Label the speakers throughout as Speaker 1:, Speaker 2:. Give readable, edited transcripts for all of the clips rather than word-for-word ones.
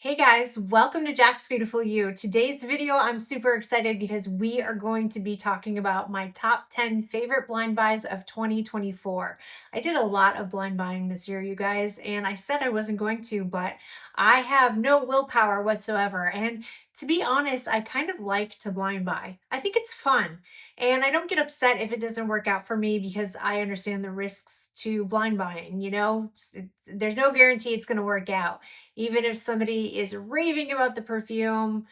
Speaker 1: Hey guys, welcome to Jack's Beautiful You. Today's video, I'm super excited because we are going to be talking about my top 10 favorite blind buys of 2024. I did a lot of blind buying this year, you guys, and I said I wasn't going to, but I have no willpower whatsoever. And to be honest, I kind of like to blind buy. I think it's fun, and I don't get upset if it doesn't work out for me because I understand the risks to blind buying. There's no guarantee it's going to work out. Even if somebody is raving about the perfume,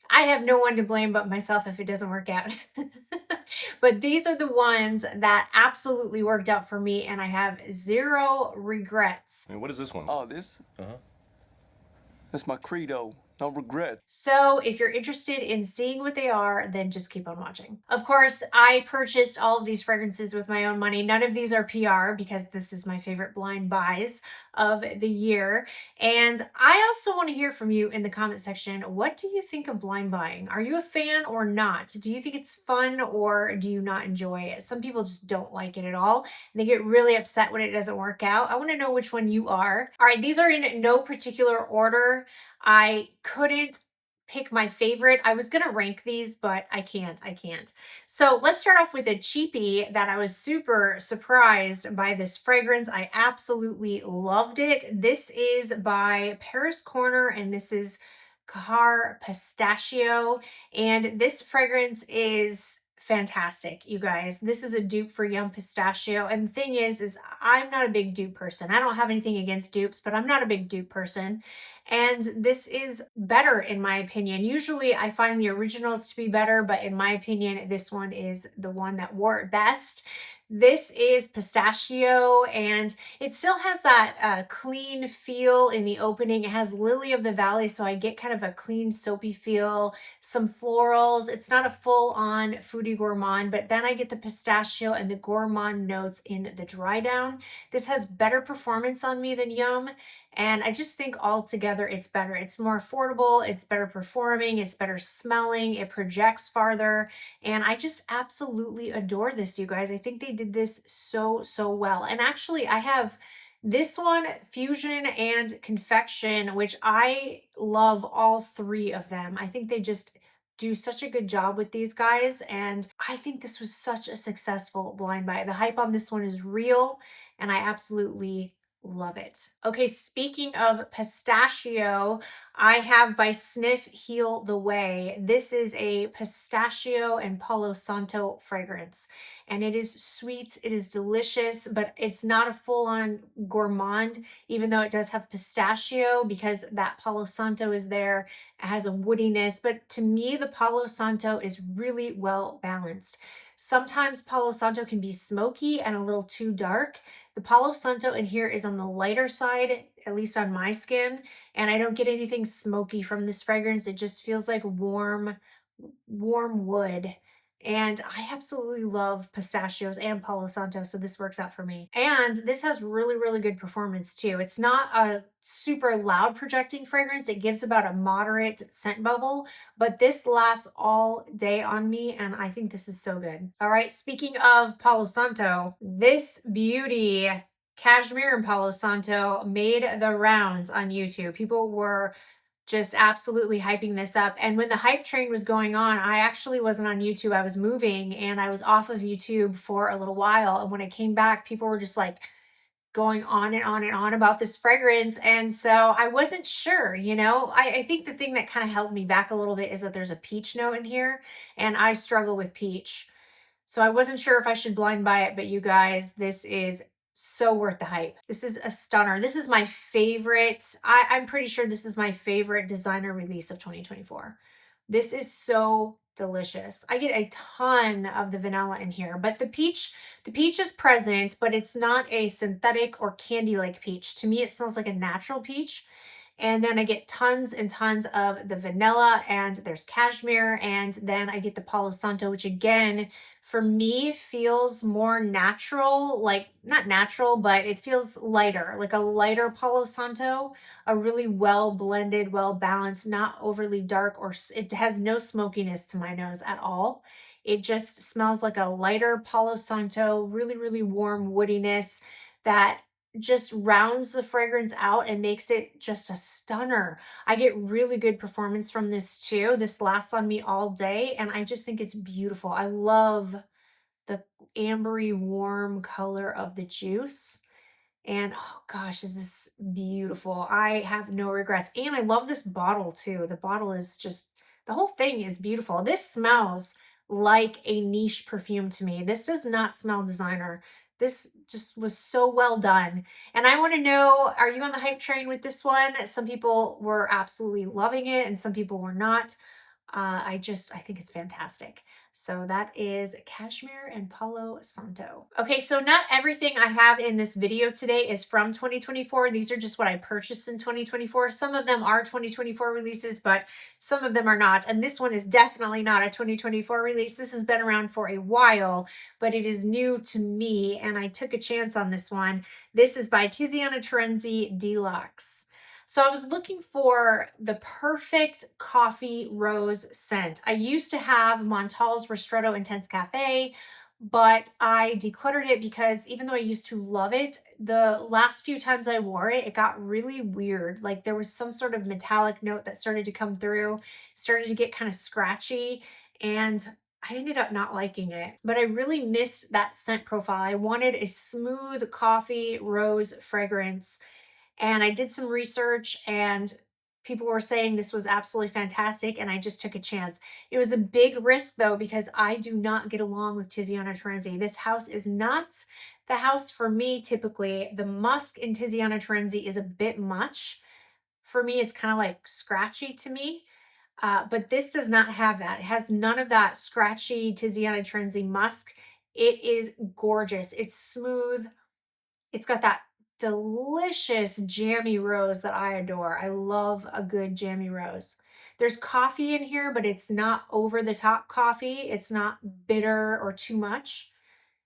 Speaker 1: I have no one to blame but myself if it doesn't work out. But these are the ones that absolutely worked out for me, and I have zero regrets.
Speaker 2: And what is this one?
Speaker 3: Oh, this?
Speaker 2: Uh-huh.
Speaker 3: That's my credo. No regret.
Speaker 1: So if you're interested in seeing what they are, then just keep on watching. Of course, I purchased all of these fragrances with my own money. None of these are PR because this is my favorite blind buys of the year. And I also want to hear from you in the comment section. What do you think of blind buying? Are you a fan or not? Do you think it's fun or do you not enjoy it? Some people just don't like it at all. They get really upset when it doesn't work out. I want to know which one you are. All right, these are in no particular order. I couldn't pick my favorite. I was going to rank these, but I can't. So let's start off with a cheapie that I was super surprised by this fragrance. I absolutely loved it. This is by Paris Corner, and this is Khair Pistachio. And this fragrance is fantastic, you guys. This is a dupe for Yum Pistachio. And the thing is I'm not a big dupe person. I don't have anything against dupes, but I'm not a big dupe person. And this is better in my opinion. Usually I find the originals to be better, but in my opinion, this one is the one that wore it best. This is pistachio, and it still has that clean feel in the opening. It has Lily of the Valley, so I get kind of a clean, soapy feel, some florals. It's not a full-on fruity gourmand, but then I get the pistachio and the gourmand notes in the dry down. This has better performance on me than Yum, and I just think altogether it's better. It's more affordable, it's better performing, it's better smelling, it projects farther, and I just absolutely adore this, you guys. I think they did this so well. And actually, I have this one, Fusion and Confection, which I love all three of them. I think they just do such a good job with these guys, and I think this was such a successful blind buy. The hype on this one is real, and I absolutely love it. Okay, speaking of pistachio, I have by Sniff Heal the Way. This is a pistachio and Paulo Santo fragrance, and it is sweet, it is delicious, but it's not a full-on gourmand, even though it does have pistachio because that Paulo Santo is there. It has a woodiness, but to me, the Paulo Santo is really well balanced. Sometimes Paulo Santo can be smoky and a little too dark. The Palo Santo in here is on the lighter side, at least on my skin, and I don't get anything smoky from this fragrance. It just feels like warm wood. And I absolutely love pistachios and Palo Santo, so this works out for me. And this has really good performance too. It's not a super loud projecting fragrance. It gives about a moderate scent bubble, but this lasts all day on me, and I think this is so good. All right, speaking of Palo Santo, this beauty, Cashmere and Palo Santo, made the rounds on YouTube. People were just absolutely hyping this up. And when the hype train was going on, I actually wasn't on YouTube. I was moving and I was off of YouTube for a little while. And when I came back, people were just like going on and on and on about this fragrance. And so I wasn't sure, I think the thing that kind of held me back a little bit is that there's a peach note in here, and I struggle with peach. So I wasn't sure if I should blind buy it, but you guys, this is so worth the hype. This is a stunner. This is my favorite. I'm pretty sure this is my favorite designer release of 2024. This is so delicious. I get a ton of the vanilla in here, but the peach is present, but it's not a synthetic or candy-like peach. To me, it smells like a natural peach. And then I get tons and tons of the vanilla, and there's cashmere, and then I get the Palo Santo, which again, for me, feels more natural, like not natural, but it feels lighter, like a lighter Palo Santo, a really well blended, well balanced, not overly dark, or it has no smokiness to my nose at all. It just smells like a lighter Palo Santo, really warm woodiness that just rounds the fragrance out and makes it just a stunner. I get really good performance from this too. This lasts on me all day, and I just think it's beautiful. I love the ambery warm color of the juice. And oh gosh, is this beautiful. I have no regrets. And I love this bottle too. The bottle is just, the whole thing is beautiful. This smells like a niche perfume to me. This does not smell designer. This just was so well done. And I want to know, are you on the hype train with this one? Some people were absolutely loving it and some people were not. I think it's fantastic. So that is Cashmere and Paulo Santo. Okay, so not everything I have in this video today is from 2024. These are just what I purchased in 2024. Some of them are 2024 releases, but some of them are not. And this one is definitely not a 2024 release. This has been around for a while, but it is new to me, and I took a chance on this one. This is by Tiana Trenzy Deluxe. So I was looking for the perfect coffee rose scent. I used to have Montal's Ristretto Intense Cafe, but I decluttered it because even though I used to love it, the last few times I wore it, it got really weird. Like there was some sort of metallic note that started to come through, started to get kind of scratchy, and I ended up not liking it. But I really missed that scent profile. I wanted a smooth coffee rose fragrance, and I did some research, and people were saying this was absolutely fantastic, and I just took a chance. It was a big risk though, because I do not get along with Tiziana Trenzy. This house is not the house for me typically. The musk in Tiziana Trenzy is a bit much. For me, it's kind of like scratchy to me. But this does not have that. It has none of that scratchy Tiziana Trenzy musk. It is gorgeous. It's smooth. It's got that delicious jammy rose that I adore. I love a good jammy rose. There's coffee in here, but it's not over the top coffee. It's not bitter or too much.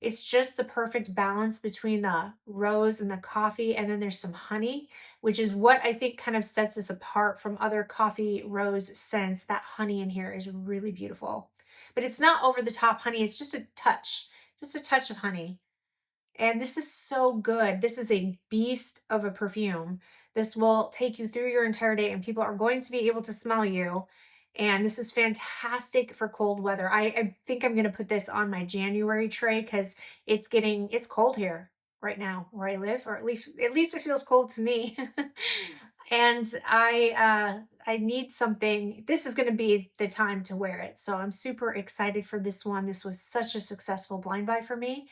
Speaker 1: It's just the perfect balance between the rose and the coffee. And then there's some honey, which is what I think kind of sets this apart from other coffee rose scents. That honey in here is really beautiful. But it's not over the top honey. It's just a touch of honey. And this is so good. This is a beast of a perfume. This will take you through your entire day, and people are going to be able to smell you. And this is fantastic for cold weather. I think I'm going to put this on my January tray because it's cold here right now where I live, or at least it feels cold to me. And I need something. This is going to be the time to wear it. So I'm super excited for this one. This was such a successful blind buy for me.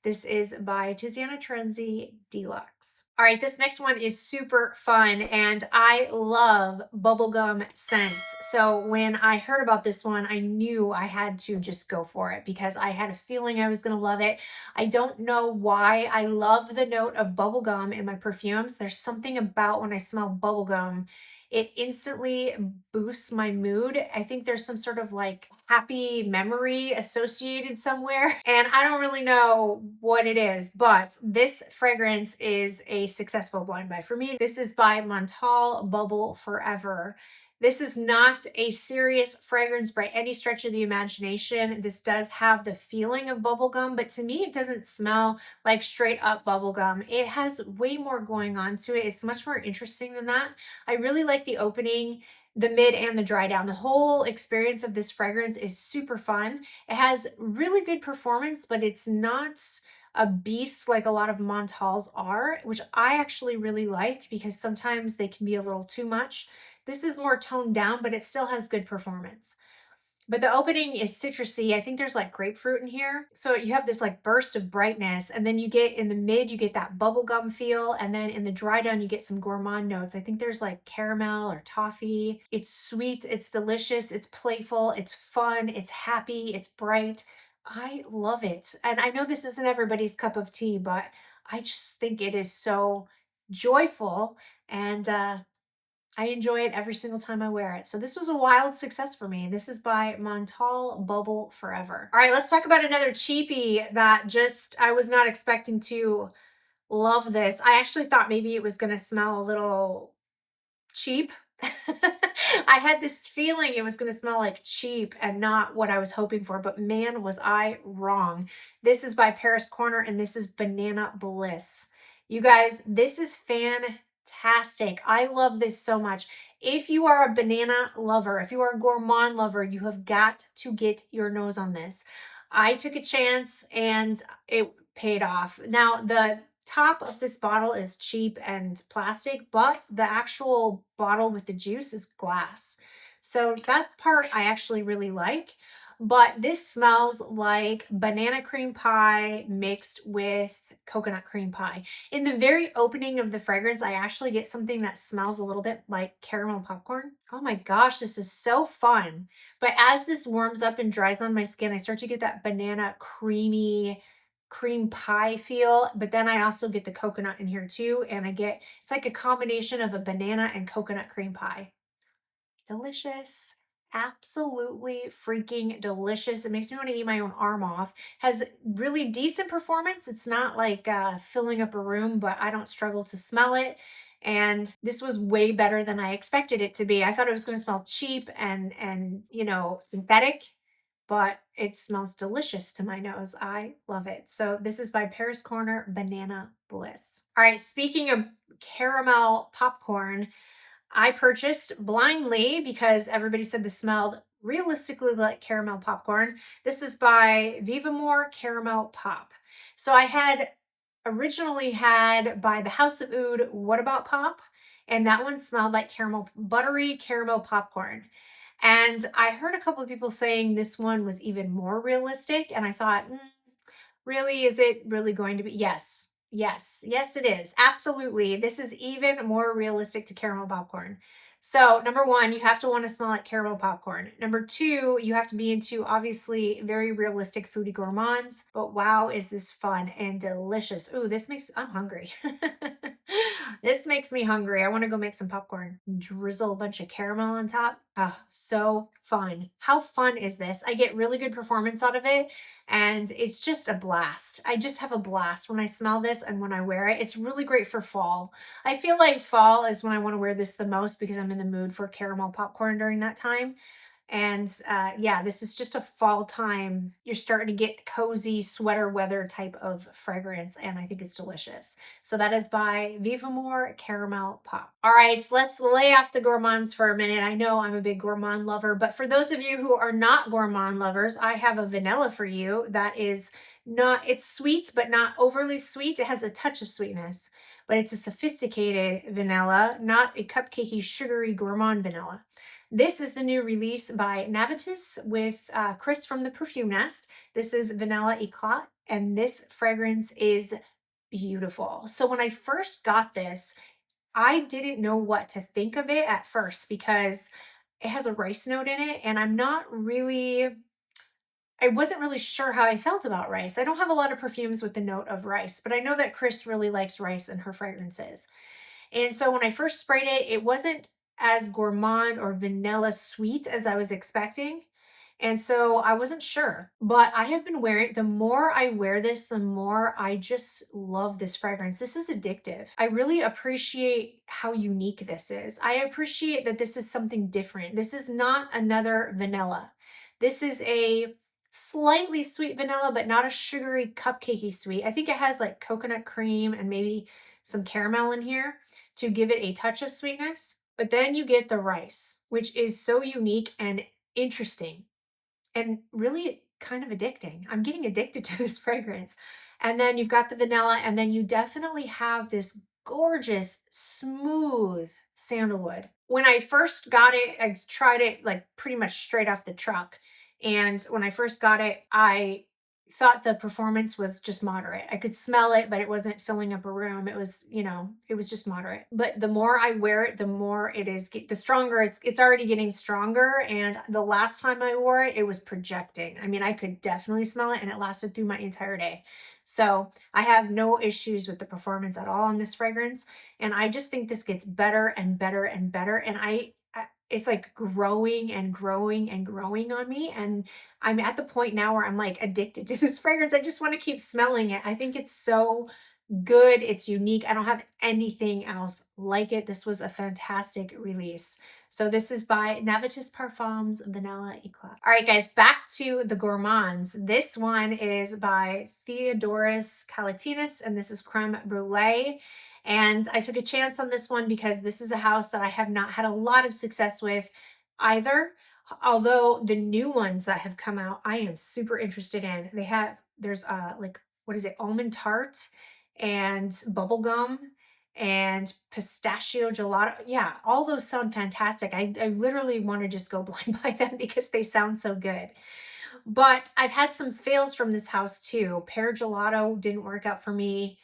Speaker 1: This is by Tiziana Trenzy Deluxe. All right, this next one is super fun, and I love bubblegum scents. So when I heard about this one, I knew I had to just go for it because I had a feeling I was going to love it. I don't know why. I love the note of bubblegum in my perfumes. There's something about when I smell bubblegum, it instantly boosts my mood. I think there's some sort of like happy memory associated somewhere. And I don't really know what it is, but this fragrance is a successful blind buy for me. This is by Montal Bubble Forever. This is not a serious fragrance by any stretch of the imagination. This does have the feeling of bubblegum, but to me, it doesn't smell like straight up bubblegum. It has way more going on to it. It's much more interesting than that. I really like the opening, the mid, and the dry down. The whole experience of this fragrance is super fun. It has really good performance, but it's not a beast like a lot of Montals are, which I actually really like because sometimes they can be a little too much. This is more toned down, but it still has good performance. But the opening is citrusy. I think there's like grapefruit in here. So you have this like burst of brightness, and then you get in the mid, you get that bubblegum feel. And then in the dry down, you get some gourmand notes. I think there's like caramel or toffee. It's sweet, it's delicious, it's playful, it's fun, it's happy, it's bright. I love it. And I know this isn't everybody's cup of tea, but I just think it is so joyful, and I enjoy it every single time I wear it. So this was a wild success for me. This is by Montal Bubble Forever. All right, let's talk about another cheapie that just, I was not expecting to love this. I actually thought maybe it was going to smell a little cheap. I had this feeling it was going to smell like cheap and not what I was hoping for, but man, was I wrong. This is by Paris Corner, and this is Banana Bliss. You guys, this is fantastic. I love this so much. If you are a banana lover, if you are a gourmand lover, you have got to get your nose on this. I took a chance and it paid off. Now, the top of this bottle is cheap and plastic, but the actual bottle with the juice is glass. So that part I actually really like. But this smells like banana cream pie mixed with coconut cream pie. In the very opening of the fragrance, I actually get something that smells a little bit like caramel popcorn. Oh my gosh, this is so fun. But as this warms up and dries on my skin, I start to get that banana creamy cream pie feel, but then I also get the coconut in here too, and I get it's like a combination of a banana and coconut cream pie. Delicious. Absolutely freaking delicious. It makes me want to eat my own arm off. Has really decent performance. It's not like filling up a room, but I don't struggle to smell it. And this was way better than I expected it to be. I thought it was going to smell cheap and synthetic, but it smells delicious to my nose. I love it. So this is by Paris Corner Banana Bliss. All right, speaking of caramel popcorn, I purchased blindly because everybody said this smelled realistically like caramel popcorn. This is by Vivamore Caramel Pop. So I had originally had by the House of Oud, What About Pop? And that one smelled like caramel, buttery caramel popcorn. And I heard a couple of people saying this one was even more realistic. And I thought, really, is it really going to be? Yes. Yes. Yes, it is. Absolutely. This is even more realistic to caramel popcorn. So, number one, you have to want to smell like caramel popcorn. Number two, you have to be into obviously very realistic foodie gourmands. But wow, is this fun and delicious. Ooh, I'm hungry. This makes me hungry. I want to go make some popcorn. Drizzle a bunch of caramel on top. Oh, so fun. How fun is this? I get really good performance out of it and it's just a blast. I just have a blast when I smell this and when I wear it. It's really great for fall. I feel like fall is when I want to wear this the most because I'm in the mood for caramel popcorn during that time. And yeah, this is just a fall time. You're starting to get cozy sweater weather type of fragrance, and I think it's delicious. So that is by Vivamore Caramel Pop. All right, let's lay off the gourmands for a minute. I know I'm a big gourmand lover, but for those of you who are not gourmand lovers, I have a vanilla for you that is not, it's sweet, but not overly sweet. It has a touch of sweetness, but it's a sophisticated vanilla, not a cupcakey, sugary gourmand vanilla. This is the new release by Navitus with Chris from the Perfume Nest. This is Vanilla Eclat, and this fragrance is beautiful. So when I first got this, I didn't know what to think of it at first because it has a rice note in it, and I wasn't really sure how I felt about rice. I don't have a lot of perfumes with the note of rice, but I know that Chris really likes rice in her fragrances. And so when I first sprayed it, it wasn't as gourmand or vanilla sweet as I was expecting. And so I wasn't sure, but I have been wearing, the more I wear this, the more I just love this fragrance. This is addictive. I really appreciate how unique this is. I appreciate that this is something different. This is not another vanilla. This is a slightly sweet vanilla, but not a sugary cupcakey sweet. I think it has like coconut cream and maybe some caramel in here to give it a touch of sweetness. But then you get the rice, which is so unique and interesting and really kind of addicting. I'm getting addicted to this fragrance. And then you've got the vanilla, and then you definitely have this gorgeous, smooth sandalwood. When I first got it, I tried it like pretty much straight off the truck. And when I first got it, I thought the performance was just moderate. I could smell it, but it wasn't filling up a room. It was, it was just moderate. But the more I wear it, the more it is, the stronger it's already getting stronger. And the last time I wore it, it was projecting. I mean, I could definitely smell it and it lasted through my entire day. So I have no issues with the performance at all on this fragrance. And I just think this gets better and better and better. And it's like growing and growing and growing on me. And I'm at the point now where I'm like addicted to this fragrance. I just want to keep smelling it. I think it's so good. It's unique. I don't have anything else like it. This was a fantastic release. So this is by Hez Parfums Vanilla Eclat. All right, guys, back to the gourmands. This one is by Theodoros Kalotinis, and this is Creme Brulee. And I took a chance on this one because this is a house that I have not had a lot of success with either. Although the new ones that have come out, I am super interested in. There's like, what is it, almond tart and bubblegum and pistachio gelato. Yeah, all those sound fantastic. I literally want to just go blind buy them because they sound so good. But I've had some fails from this house too. Pear gelato didn't work out for me.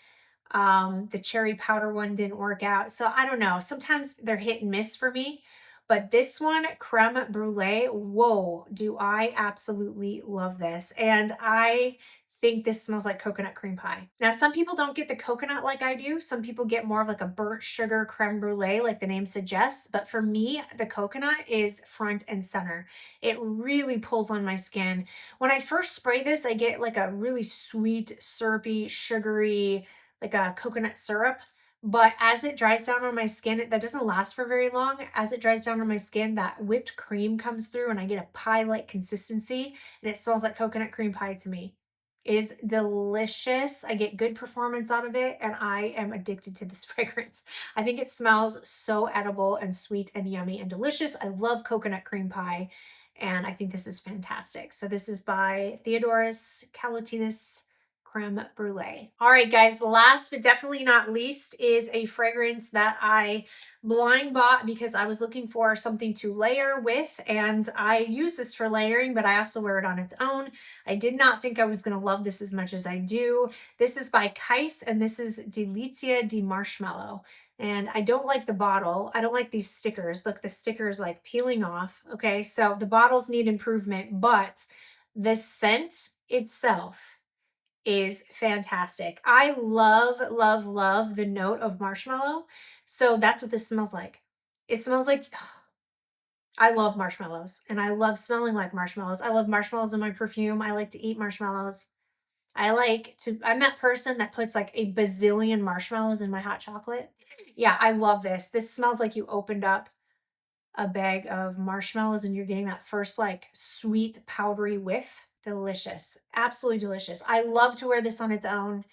Speaker 1: The cherry powder one didn't work out. So I don't know. Sometimes they're hit and miss for me. But this one, Creme Brulee, whoa, do I absolutely love this. And I think this smells like coconut cream pie. Now, some people don't get the coconut like I do. Some people get more of like a burnt sugar creme brulee, like the name suggests. But for me, the coconut is front and center. It really pulls on my skin. When I first spray this, I get like a really sweet, syrupy, sugary, like a coconut syrup. But as it dries down on my skin, that doesn't last for very long. As it dries down on my skin, that whipped cream comes through and I get a pie-like consistency and it smells like coconut cream pie to me. It is delicious. I get good performance out of it and I am addicted to this fragrance. I think it smells so edible and sweet and yummy and delicious. I love coconut cream pie and I think this is fantastic. So this is by Theodoros Kalotinis Creme Brulee. All right, guys, last but definitely not least is a fragrance that I blind bought because I was looking for something to layer with, and I use this for layering, but I also wear it on its own. I did not think I was going to love this as much as I do. This is by Kyse, and this is Delizia de Marshmallow. And I don't like the bottle. I don't like these stickers. Look, the sticker is like peeling off. Okay, so the bottles need improvement, but the scent itself is fantastic. I love, love, love the note of marshmallow. So that's what this smells like. It smells like, I love marshmallows and I love smelling like marshmallows. I love marshmallows in my perfume. I like to eat marshmallows. I'm that person that puts like a bazillion marshmallows in my hot chocolate. Yeah, I love this. This smells like you opened up a bag of marshmallows and you're getting that first like sweet powdery whiff. Delicious. Absolutely delicious. I love to wear this on its own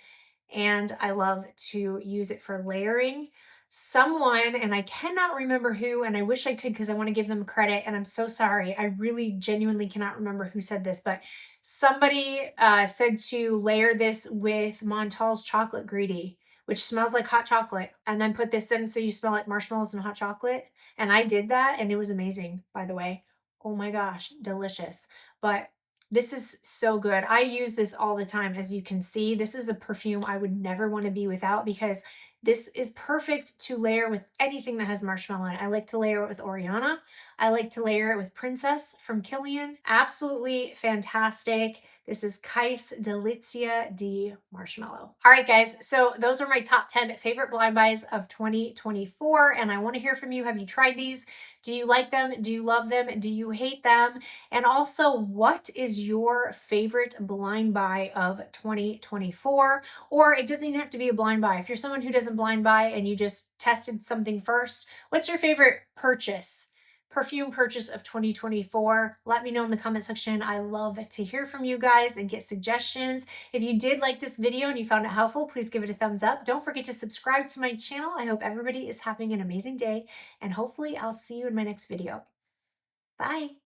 Speaker 1: and I love to use it for layering. Someone, and I cannot remember who, and I wish I could because I want to give them credit, and I'm so sorry. I really genuinely cannot remember who said this, but somebody said to layer this with Montal's Chocolate Greedy, which smells like hot chocolate, and then put this in so you smell like marshmallows and hot chocolate. And I did that, and it was amazing, by the way. Oh my gosh, delicious. But this is so good. I use this all the time. As you can see, this is a perfume I would never want to be without because this is perfect to layer with anything that has marshmallow in it. I like to layer it with Oriana. I like to layer it with Princess from Kilian. Absolutely fantastic. This is Kyse Delizia de Marshmallow. All right, guys. So those are my top 10 favorite blind buys of 2024. And I want to hear from you. Have you tried these? Do you like them? Do you love them? Do you hate them? And also, what is your favorite blind buy of 2024? Or it doesn't even have to be a blind buy. If you're someone who doesn't blind buy and you just tested something first, what's your favorite perfume purchase of 2024? Let me know in the comment section. I love to hear from you guys and get suggestions. If you did like this video and you found it helpful, please give it a thumbs up. Don't forget to subscribe to my channel. I hope everybody is having an amazing day, and hopefully I'll see you in my next video. Bye.